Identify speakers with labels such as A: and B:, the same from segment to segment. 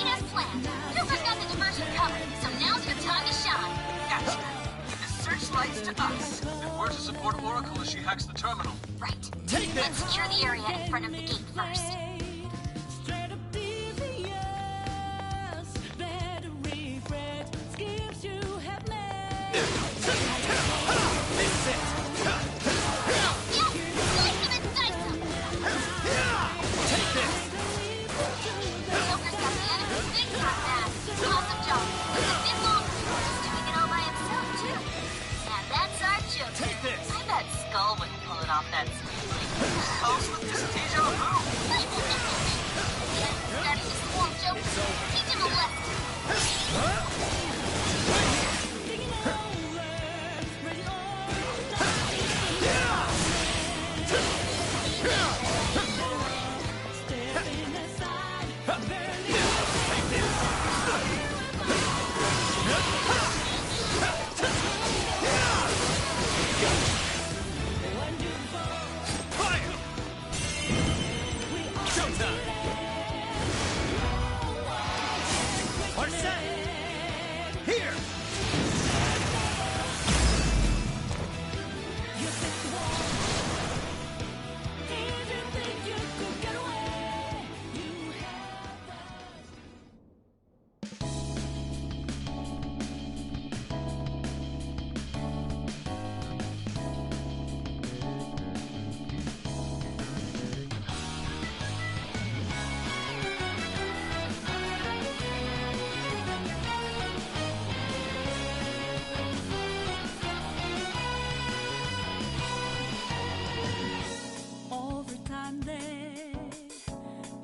A: everything as planned. Cooper's got the diversion covered, so now's your time to shine.
B: Gotcha. Give the searchlights to us.
C: And we're to support Oracle as she hacks the terminal.
A: Right. Let's secure the area in front of the gate first.
B: Skull wouldn't pull it off that smoothly. Helps with this deja vu.
A: That is just one joke. Teach him a lesson.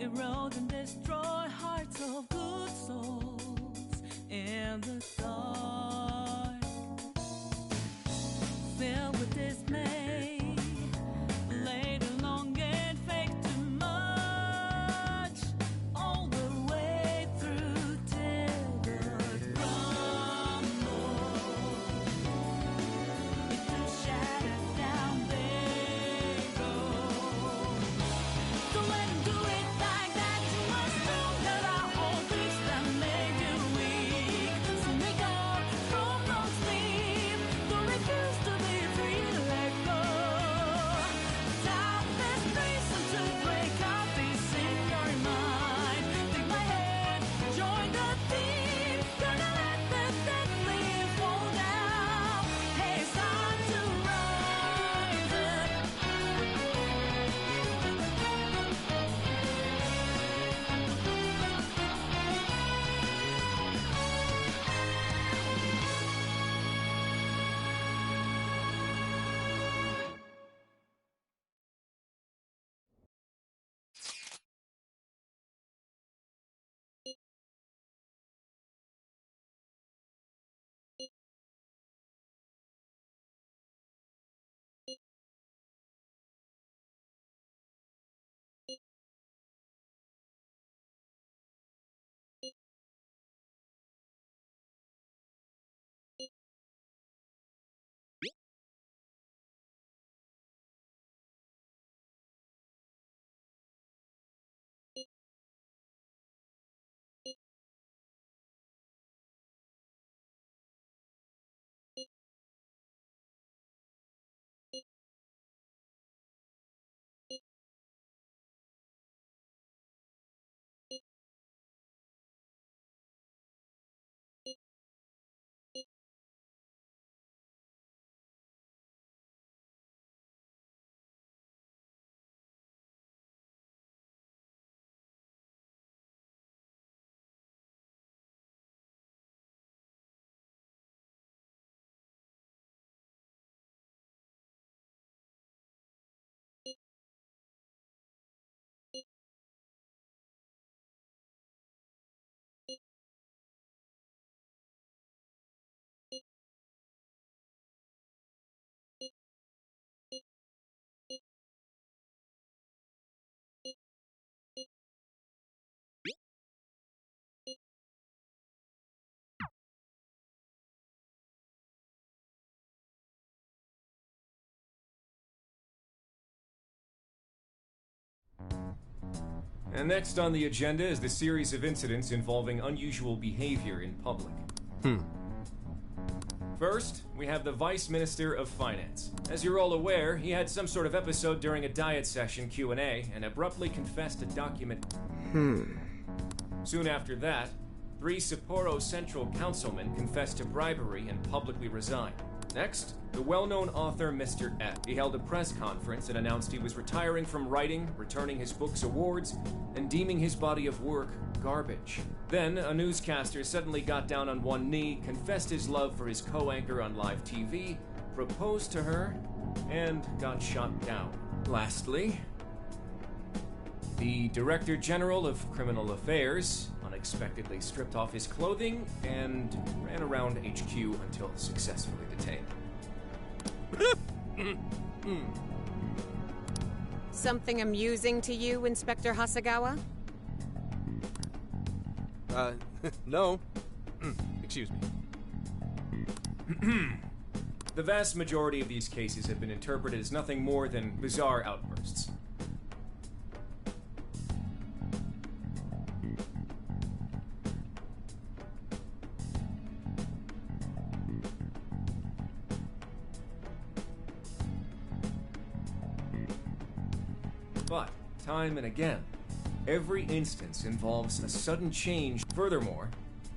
D: Erode and destroy hearts of good souls in the dark, filled with dismay, laid along and fake too much, all the way through till the crumble. Into shattered down they go. Don't let 'em do it. Like that, you must know that our own beats that made you weak. So make
E: And next on the agenda is the series of incidents involving unusual behavior in public. First, we have the Vice Minister of Finance. As you're all aware, he had some sort of episode during a diet session Q&A and abruptly confessed to document... Soon after that, 3 Sapporo Central councilmen confessed to bribery and publicly resigned. Next, the well-known author Mr. F. He held a press conference and announced he was retiring from writing, returning his books awards, and deeming his body of work garbage. Then, a newscaster suddenly got down on one knee, confessed his love for his co-anchor on live TV, proposed to her, and got shot down. Lastly, the Director General of Criminal Affairs unexpectedly stripped off his clothing and ran around HQ until successfully detained.
F: Something amusing to you, Inspector Hasagawa?
G: No. Excuse me.
E: The vast majority of these cases have been interpreted as nothing more than bizarre outbursts. But, time and again, every instance involves a sudden change. Furthermore,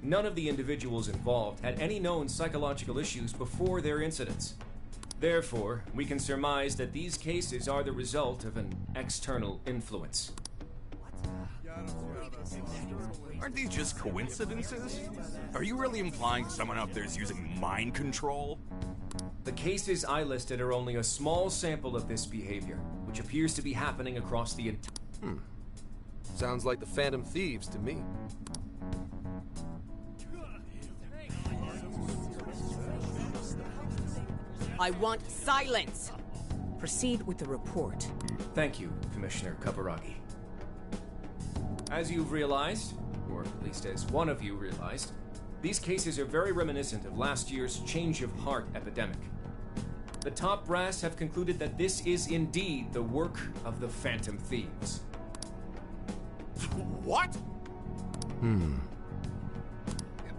E: none of the individuals involved had any known psychological issues before their incidents. Therefore, we can surmise that these cases are the result of an external influence.
H: Aren't these just coincidences? Are you really implying someone out there is using mind control?
E: The cases I listed are only a small sample of this behavior, which appears to be happening across the entire...
G: Sounds like the Phantom Thieves to me.
F: I want silence! Proceed with the report.
E: Thank you, Commissioner Kaburagi. As you've realized, or at least as one of you realized, these cases are very reminiscent of last year's change of heart epidemic. The top brass have concluded that this is indeed the work of the Phantom Thieves.
H: What?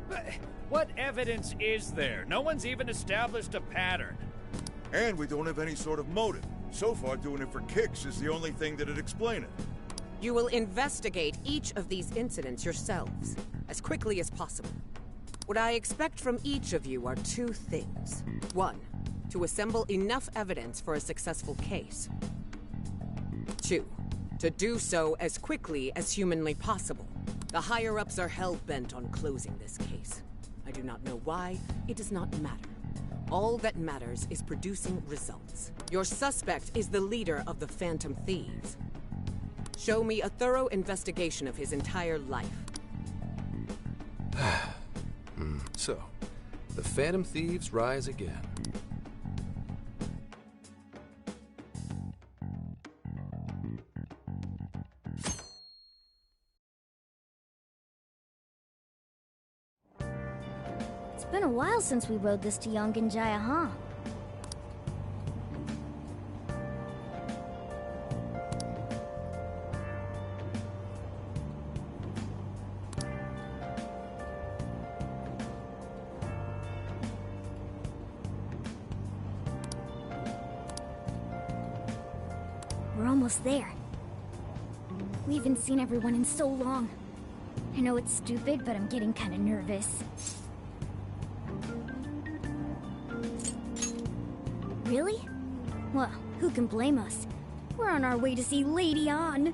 I: But what evidence is there? No one's even established a pattern.
J: And we don't have any sort of motive. So far, doing it for kicks is the only thing that'd explain it.
F: You will investigate each of these incidents yourselves, as quickly as possible. What I expect from each of you are 2 things. 1, to assemble enough evidence for a successful case. 2, to do so as quickly as humanly possible. The higher-ups are hell-bent on closing this case. I do not know why. It does not matter. All that matters is producing results. Your suspect is the leader of the Phantom Thieves. Show me a thorough investigation of his entire life.
G: So, the Phantom Thieves rise again.
A: It's been a while since we rode this to Yongenjaya, huh? We're almost there. We haven't seen everyone in so long. I know it's stupid, but I'm getting kind of nervous. Really? Well, who can blame us? We're on our way to see Lady An.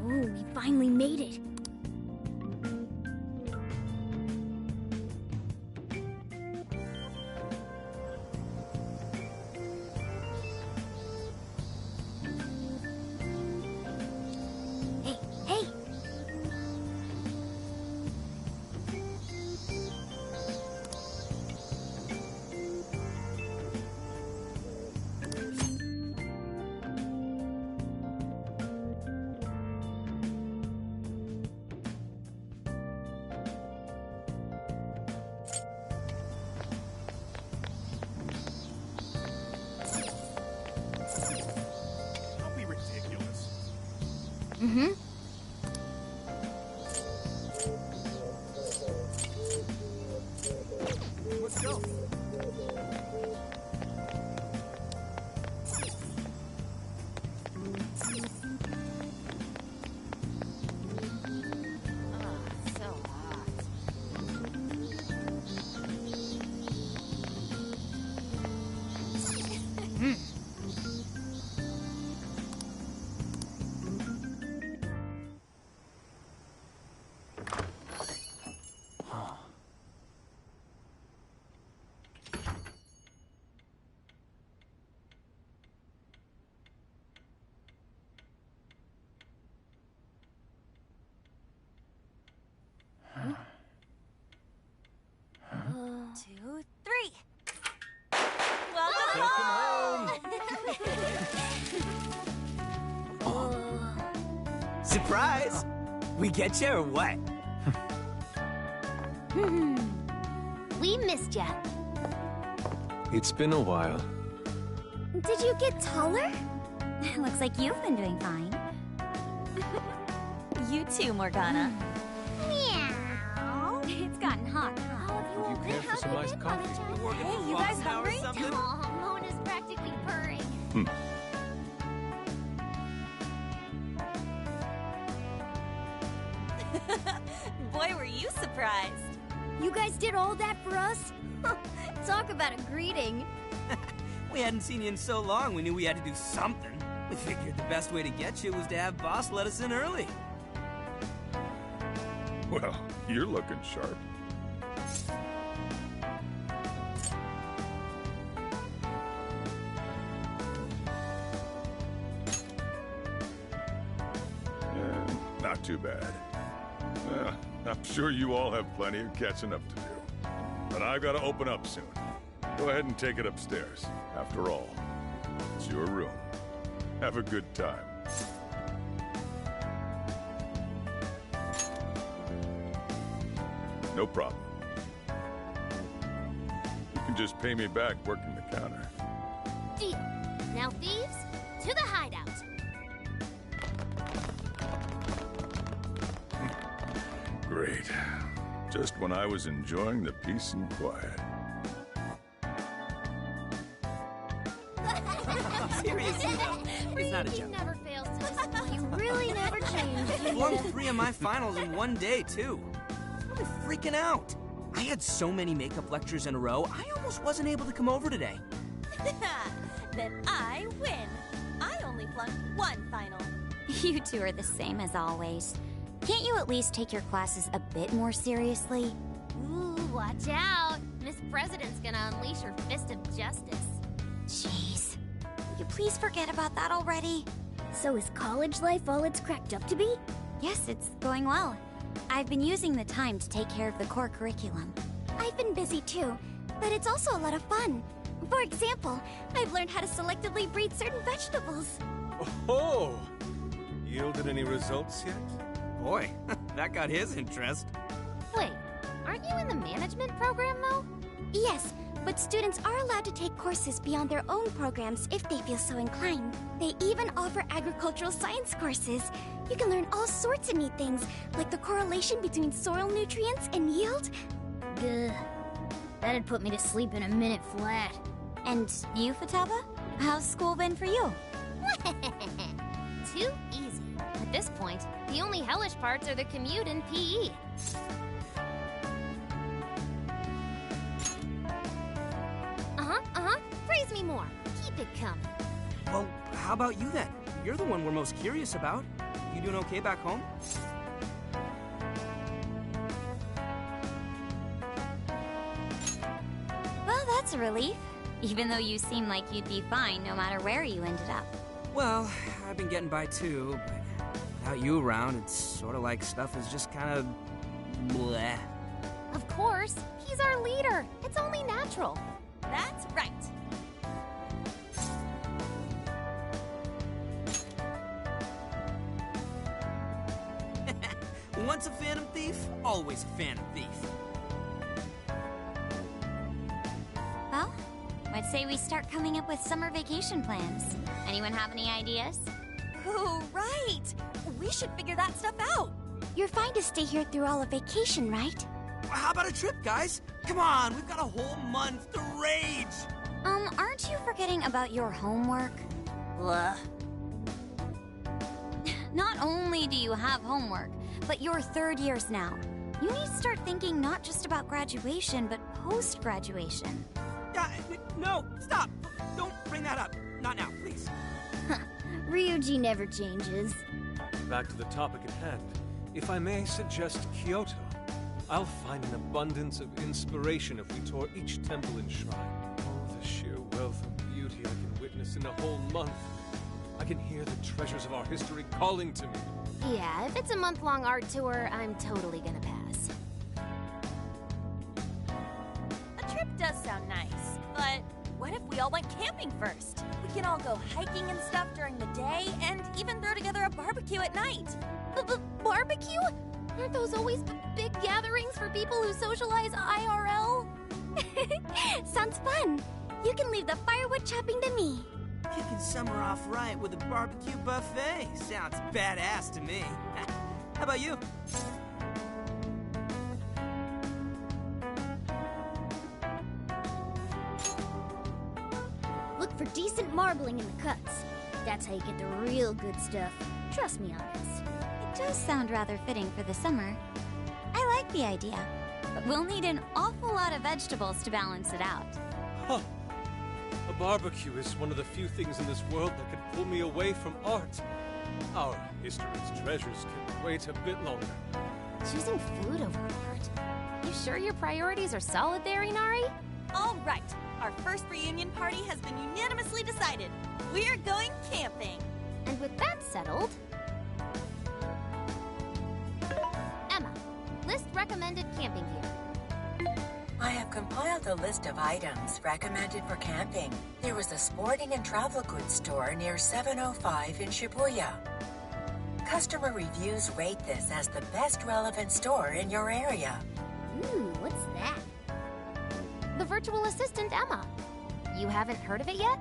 A: Oh, we finally made it. Hey, hey! Mm-hmm.
F: Let's go.
A: So hot.
K: Two, three. Welcome home.
L: Surprise! We get you or what?
A: We missed ya.
G: It's been a while.
A: Did you get taller? Looks like you've been doing fine.
K: You too, Morgana.
A: Meow. It's gotten hot.
G: Would you care for some iced coffee?
K: Hey, you guys hungry?
A: Oh, Mona's practically purring.
K: Boy, were you surprised.
A: You guys did all that for us? Talk about a greeting.
L: We hadn't seen you in so long, we knew we had to do something. We figured the best way to get you was to have Boss let us in early.
J: Well, you're looking sharp. Not too bad. I'm sure you all have plenty of catching up to do. But I've got to open up soon. Go ahead and take it upstairs. After all, it's your room. Have a good time. No problem. You can just pay me back working the counter.
A: Deal. Now, thieves, to the hideout.
J: Great. Just when I was enjoying the peace and quiet.
L: Seriously, though. It's not a joke.
A: Never fails to disappoint. You really never change.
L: Won 3 of my finals in one day, too. I'm freaking out. I had so many makeup lectures in a row, I almost wasn't able to come over today.
K: Then I win. I only flunked 1 final.
M: You two are the same as always. Can't you at least take your classes a bit more seriously?
A: Ooh, watch out. Miss President's gonna unleash her fist of justice.
M: Jeez. Will you please forget about that already?
A: So is college life all it's cracked up to be?
M: Yes, it's going well. I've been using the time to take care of the core curriculum.
A: I've been busy too, but it's also a lot of fun. For example, I've learned how to selectively breed certain vegetables.
N: Oh! Yielded any results yet?
L: Boy, that got his interest.
A: Wait, aren't you in the management program though? Yes, but students are allowed to take courses beyond their own programs if they feel so inclined. They even offer agricultural science courses. You can learn all sorts of neat things, like the correlation between soil nutrients and yield. Ugh. That'd put me to sleep in a minute flat.
M: And you, Futaba? How's school been for you?
A: Too easy. At this point, the only hellish parts are the commute and PE. Praise me more. Keep it coming.
L: Well, how about you then? You're the one we're most curious about. You doing okay back home?
M: Well, that's a relief. Even though you seem like you'd be fine no matter where you ended up.
L: Well, I've been getting by too, but without you around, it's sort of like stuff is just kind of bleh.
A: Of course. He's our leader. It's only natural.
K: That's right.
L: Once a Phantom Thief, always a Phantom Thief.
M: Well, I'd say we start coming up with summer vacation plans. Anyone have any ideas?
K: Oh, right. We should figure that stuff out.
A: You're fine to stay here through all of vacation, right?
L: How about a trip, guys? Come on, we've got a whole month to rage!
M: Aren't you forgetting about your homework?
K: Ugh.
M: Not only do you have homework, but you're third years now. You need to start thinking not just about graduation, but post-graduation.
L: No, stop! Don't bring that up. Not now, please.
A: Ryuji never changes.
N: Back to the topic at hand. If I may suggest Kyoto, I'll find an abundance of inspiration if we tour each temple and shrine. Oh, the sheer wealth of beauty I can witness in a whole month. I can hear the treasures of our history calling to me.
O: Yeah, if it's a month-long art tour, I'm totally gonna pass.
K: A trip does sound nice, but what if we all went camping first? We can all go hiking and stuff during the day, and even throw together a barbecue at night.
O: Barbecue? Aren't those always big gatherings for people who socialize IRL?
A: Sounds fun. You can leave the firewood chopping to me.
L: Kicking summer off right with a barbecue buffet. Sounds badass to me. How about you?
A: Look for decent marbling in the cuts. That's how you get the real good stuff. Trust me on this.
M: It does sound rather fitting for the summer. I like the idea, but we'll need an awful lot of vegetables to balance it out.
N: Huh. A barbecue is one of the few things in this world that can pull me away from art. Our history's treasures can wait a bit longer.
O: Choosing food over art? You sure your priorities are solid there, Inari?
K: All right. Our first reunion party has been unanimously decided. We're going camping.
O: And with that settled... Emma, list recommended camping gear.
P: I have compiled a list of items recommended for camping. There was a sporting and travel goods store near 705 in Shibuya. Customer reviews rate this as the best relevant store in your area.
A: Ooh, what's that?
O: The virtual assistant, Emma. You haven't heard of it yet?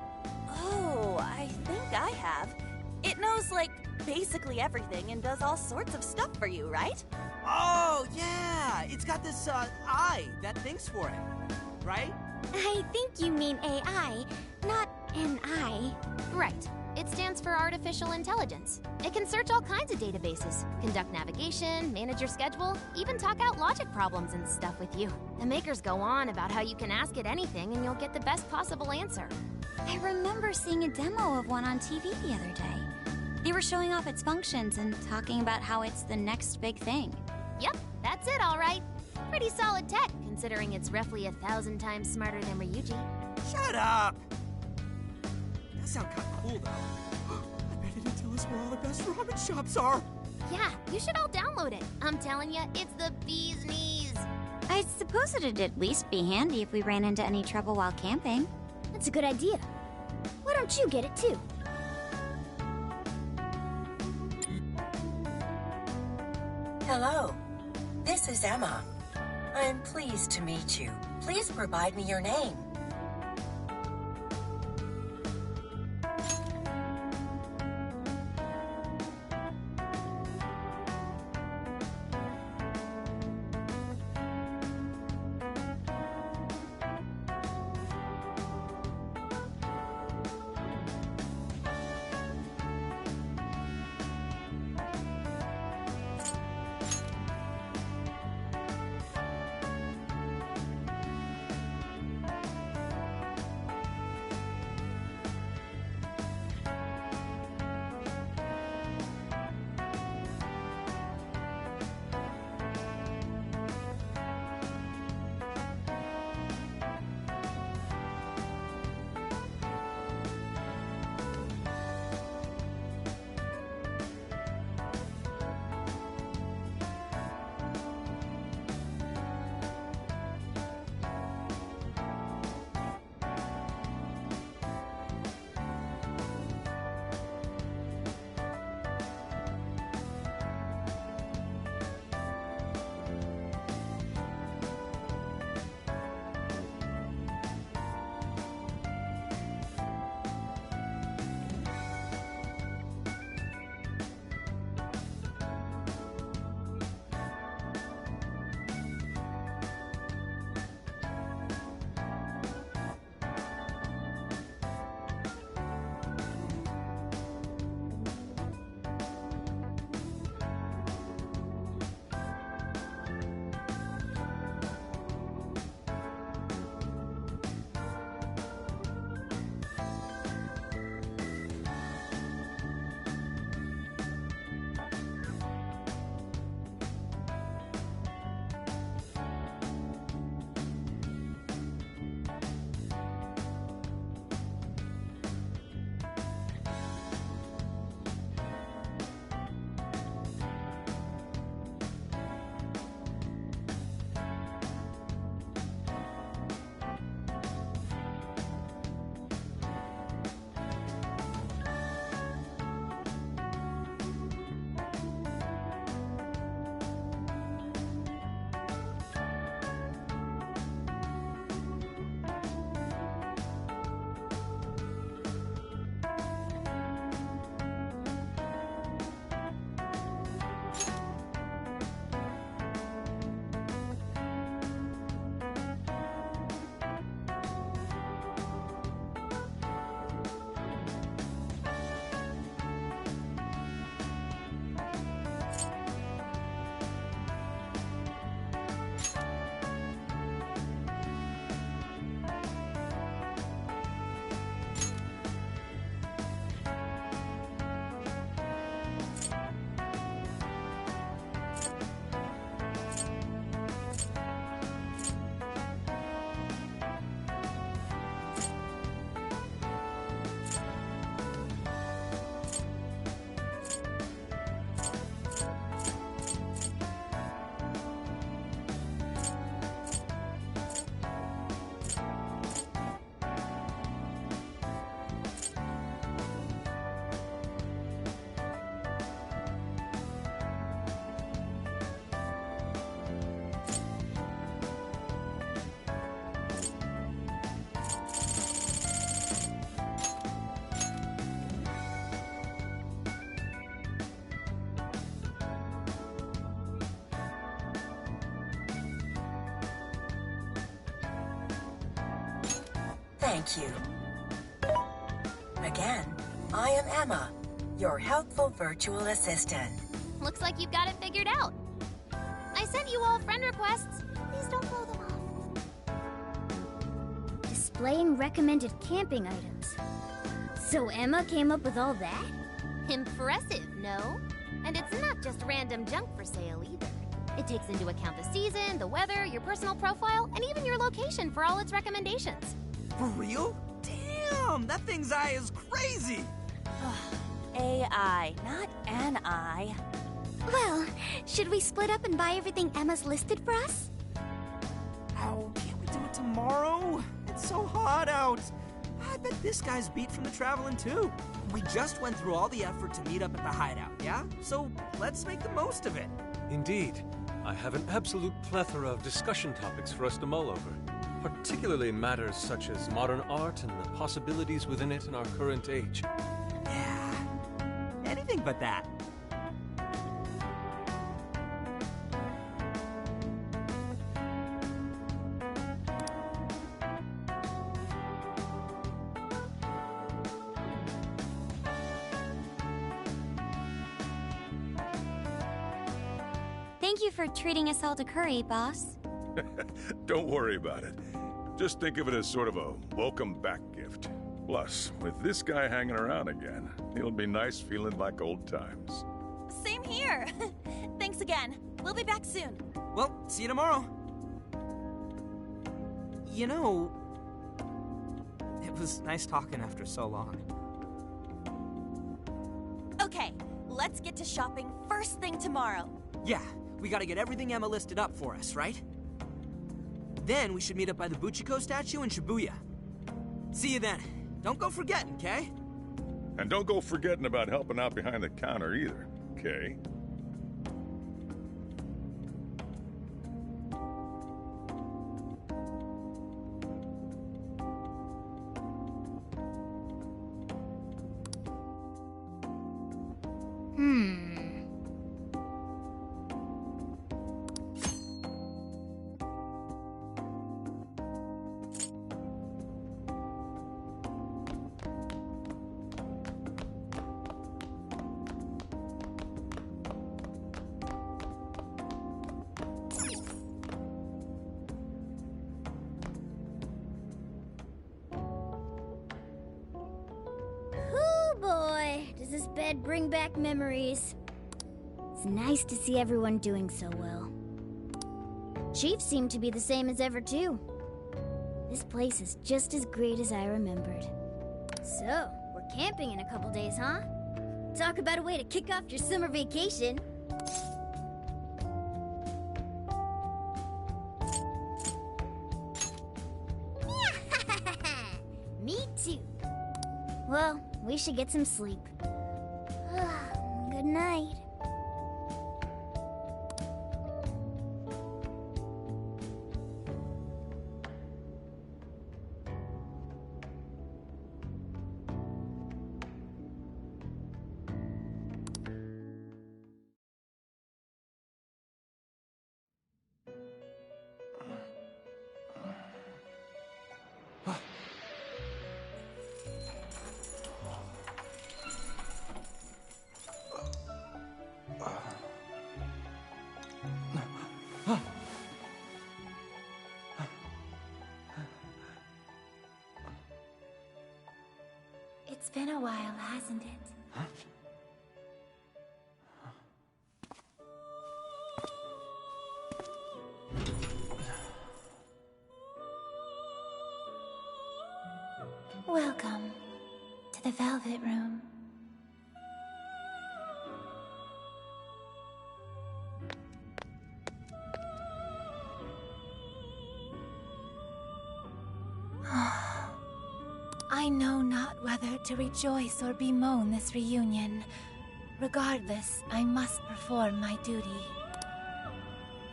K: Oh, I think I have. It knows, like, basically everything and does all sorts of stuff for you, right?
L: Oh, yeah! It's got this, eye that thinks for it, right?
A: I think you mean AI, not an eye.
O: Right. It stands for Artificial Intelligence. It can search all kinds of databases, conduct navigation, manage your schedule, even talk out logic problems and stuff with you. The makers go on about how you can ask it anything and you'll get the best possible answer.
M: I remember seeing a demo of one on TV the other day. They were showing off its functions and talking about how it's the next big thing.
O: Yep, that's it, all right. Pretty solid tech, considering it's roughly 1,000 times smarter than Ryuji.
L: Shut up! That sounds kind of cool, though. I bet it didn't tell us where all the best ramen shops are.
O: Yeah, you should all download it. I'm telling you, it's the bee's knees.
M: I suppose it'd at least be handy if we ran into any trouble while camping.
A: That's a good idea. Why don't you get it too?
P: Hello, this is Emma. I'm pleased to meet you. Please provide me your name. Thank you. Again, I am Emma, your helpful virtual assistant.
O: Looks like you've got it figured out. I sent you all friend requests. Please don't blow them off.
A: Displaying recommended camping items. So Emma came up with all that?
O: Impressive, no? And it's not just random junk for sale either. It takes into account the season, the weather, your personal profile, and even your location for all its recommendations.
L: For real? Damn, that thing's eye is crazy!
K: AI, not an eye.
A: Well, should we split up and buy everything Emma's listed for us?
L: Oh, can't we do it tomorrow? It's so hot out. I bet this guy's beat from the traveling too. We just went through all the effort to meet up at the hideout, yeah? So let's make the most of it.
N: Indeed. I have an absolute plethora of discussion topics for us to mull over, particularly matters such as modern art and the possibilities within it in our current age.
L: Yeah, anything but that.
M: Thank you for treating us all to curry, boss.
J: Don't worry about it. Just think of it as sort of a welcome back gift. Plus, with this guy hanging around again, it'll be nice feeling like old times.
K: Same here. Thanks again. We'll be back soon.
L: Well, see you tomorrow. You know, it was nice talking after so long.
K: Okay, let's get to shopping first thing tomorrow.
L: Yeah, we gotta get everything Emma listed up for us, right? Then we should meet up by the Buchiko statue in Shibuya. See you then. Don't go forgetting, okay?
J: And don't go forgetting about helping out behind the counter either, okay?
A: This bed bring back memories. It's nice to see everyone doing so well. Chief seemed to be the same as ever, too. This place is just as great as I remembered. So, we're camping in a couple days, huh? Talk about a way to kick off your summer vacation. Me too. Well, we should get some sleep. Good night.
Q: It's been a while, hasn't it? Welcome to the Velvet Room. I know not whether to rejoice or bemoan this reunion. Regardless, I must perform my duty.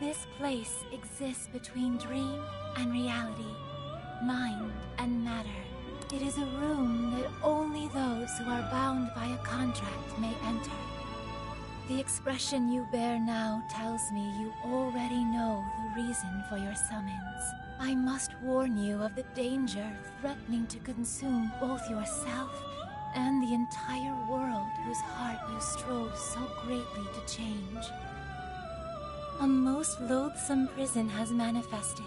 Q: This place exists between dream and reality, mind and matter. It is a room that only those who are bound by a contract may enter. The expression you bear now tells me you already know the reason for your summons. I must warn you of the danger threatening to consume both yourself and the entire world whose heart you strove so greatly to change. A most loathsome prison has manifested.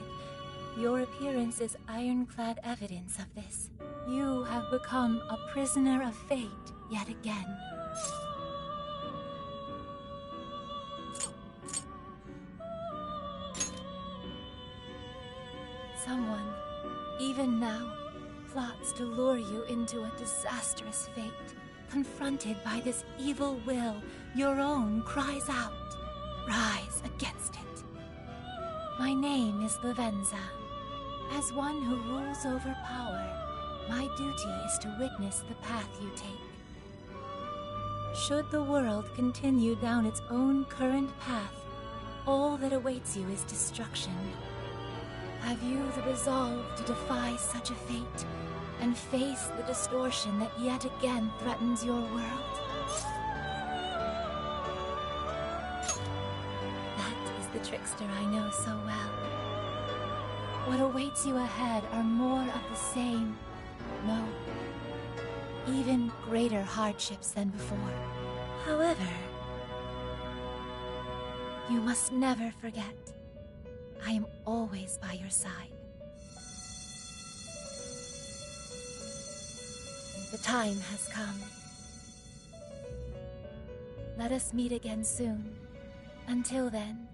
Q: Your appearance is ironclad evidence of this. You have become a prisoner of fate yet again. Someone, even now, plots to lure you into a disastrous fate. Confronted by this evil will, your own cries out. Rise against it. My name is Lavenza. As one who rules over power, my duty is to witness the path you take. Should the world continue down its own current path, all that awaits you is destruction. Have you the resolve to defy such a fate and face the distortion that yet again threatens your world? That is the trickster I know so well. What awaits you ahead are more of the same. No, even greater hardships than before. However, you must never forget, I am always by your side. The time has come. Let us meet again soon. Until then,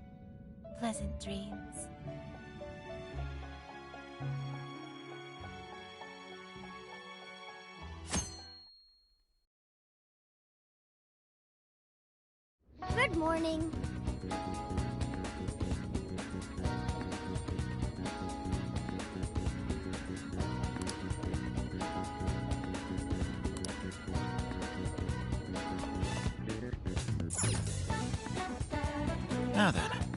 Q: pleasant dreams.
A: Good morning.
R: Now then,